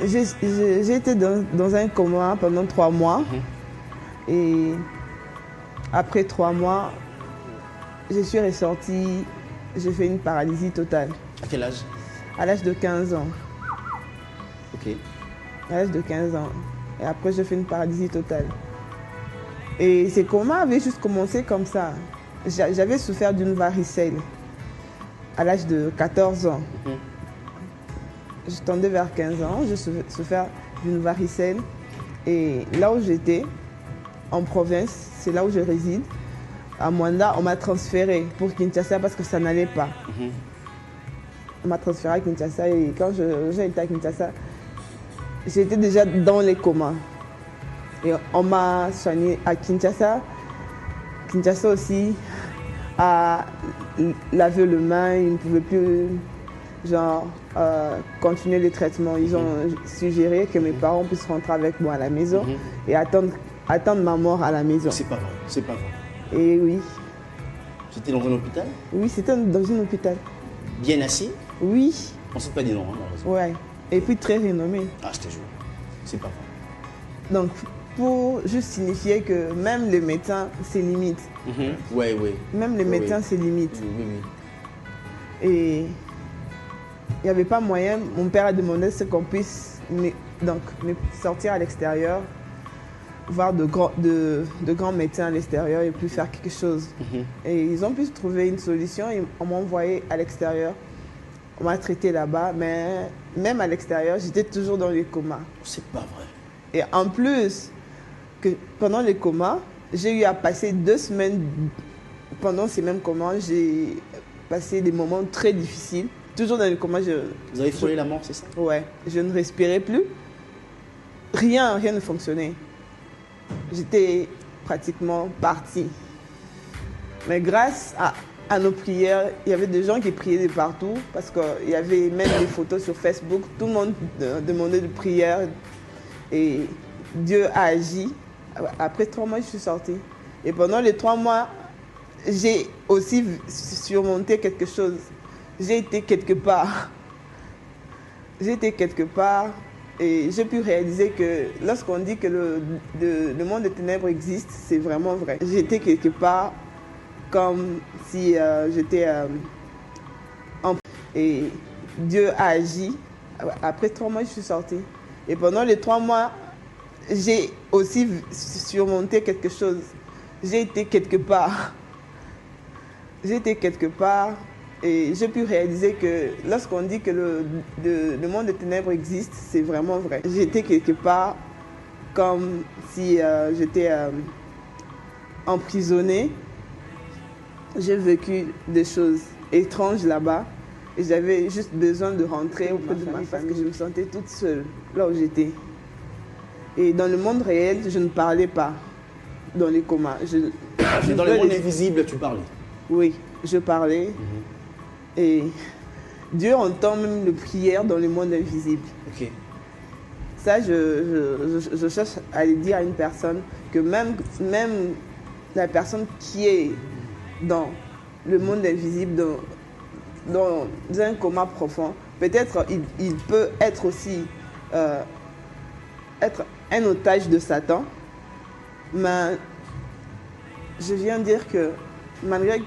J'ai été dans un coma pendant 3 mois. Et après 3 mois, je suis ressortie, j'ai fait une paralysie totale. À quel âge? À l'âge de 15 ans. Ok. À l'âge de 15 ans. Et après, j'ai fait une paralysie totale. Et ces comas avaient juste commencé comme ça. J'avais souffert d'une varicelle à l'âge de 14 ans. Je tendais vers 15 ans, j'ai souffert d'une varicelle. Et là où j'étais, en province, c'est là où je réside, à Mwanda, on m'a transféré pour Kinshasa parce que ça n'allait pas. On m'a transféré à Kinshasa et quand j'ai été à Kinshasa, j'étais déjà dans les comas. Et on m'a soigné à Kinshasa. Kinshasa aussi a lavé le main, ils ne pouvaient plus continuer les traitements. Ils ont suggéré que mes parents puissent rentrer avec moi à la maison et attendre ma mort à la maison. C'est pas vrai, c'est pas vrai. Et oui. C'était dans un hôpital? Oui, c'était dans un hôpital. Bien assis? Oui. On ne sait pas des noms, hein, malheureusement. Ouais. Et puis très renommé. Ah, je te jure. C'est pas vrai. Donc, pour juste signifier que même les médecins, c'est limite. Ouais, ouais. Même les médecins, c'est limite. Oui, oui. Et il n'y avait pas moyen. Mon père a demandé ce qu'on puisse me sortir à l'extérieur, voir de grands médecins à l'extérieur et puis faire quelque chose. Et ils ont pu trouver une solution. On m'a envoyé à l'extérieur. On m'a traité là-bas. Mais même à l'extérieur, j'étais toujours dans les comas. C'est pas vrai. Et en plus, que pendant les comas, j'ai eu à passer 2 semaines. Pendant ces mêmes comas, j'ai passé des moments très difficiles. Toujours dans les comas. Vous avez frôlé la mort, c'est ça? Ouais. Je ne respirais plus. Rien ne fonctionnait. J'étais pratiquement partie. Mais grâce à nos prières, il y avait des gens qui priaient de partout parce qu'il y avait même des photos sur Facebook. Tout le monde demandait de prières et Dieu a agi. Après 3 mois, je suis sortie. Et pendant les 3 mois, j'ai aussi surmonté quelque chose. J'ai été quelque part. J'ai été quelque part. Et j'ai pu réaliser que lorsqu'on dit que le monde des ténèbres existe, c'est vraiment vrai. J'étais quelque part comme si j'étais en... Et Dieu a agi. Après 3 mois, je suis sortie. Et pendant les 3 mois, j'ai aussi surmonté quelque chose. J'ai été quelque part. J'ai été quelque part. Et j'ai pu réaliser que lorsqu'on dit que le monde des ténèbres existe, c'est vraiment vrai. J'étais quelque part comme si j'étais emprisonnée. J'ai vécu des choses étranges là-bas. Et j'avais juste besoin de rentrer auprès de ma famille parce que je me sentais toute seule là où j'étais. Et dans le monde réel, je ne parlais pas dans les comas. Mais dans le monde invisible, tu parlais? Oui, je parlais. Et Dieu entend même les prières dans le monde invisible. Ok. Ça, je cherche à le dire à une personne que même la personne qui est dans le monde invisible, dans un coma profond, peut-être il peut être aussi être un otage de Satan. Mais je viens dire que malgré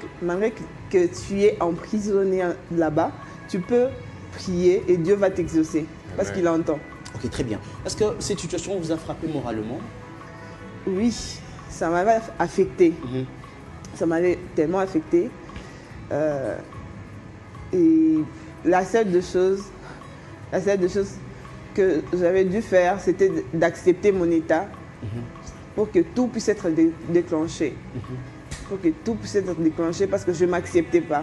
que tu es emprisonné là-bas, tu peux prier et Dieu va t'exaucer parce qu'il entend. Ok, très bien. Est-ce que cette situation vous a frappé moralement? Oui, ça m'avait affecté. Ça m'avait tellement affecté. Et la seule des choses que j'avais dû faire, c'était d'accepter mon état pour que tout puisse être déclenché. Pour que tout puisse être déclenché parce que je ne m'acceptais pas.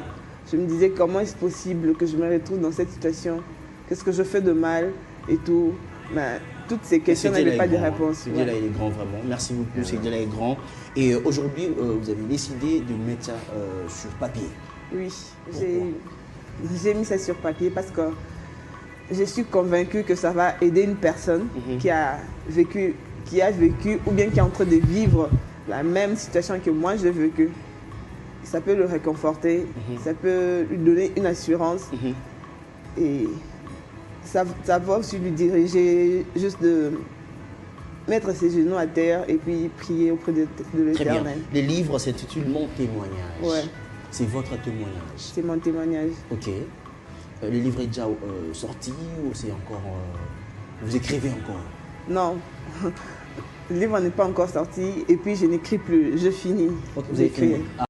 Je me disais comment est-ce possible que je me retrouve dans cette situation? Qu'est-ce que je fais de mal et tout? Mais toutes ces questions n'avaient pas de réponse. Ce Dieu-là, il est grand, vraiment. Merci beaucoup, ce Dieu-là est grand. Et aujourd'hui, vous avez décidé de mettre ça sur papier. Oui, j'ai mis ça sur papier parce que je suis convaincue que ça va aider une personne qui a vécu ou bien qui est en train de vivre la même situation que moi j'ai vécu. Ça peut le réconforter, ça peut lui donner une assurance. Et ça va aussi lui diriger juste de mettre ses genoux à terre et puis prier auprès de Très bien. l'Éternel. Le livre s'intitule Mon témoignage. Ouais. C'est votre témoignage. C'est mon témoignage. Ok. Le livre est déjà sorti ou c'est encore... vous écrivez encore? Non, le livre n'est pas encore sorti et puis je n'écris plus, je finis Ok, vous avez d'écrire. fini.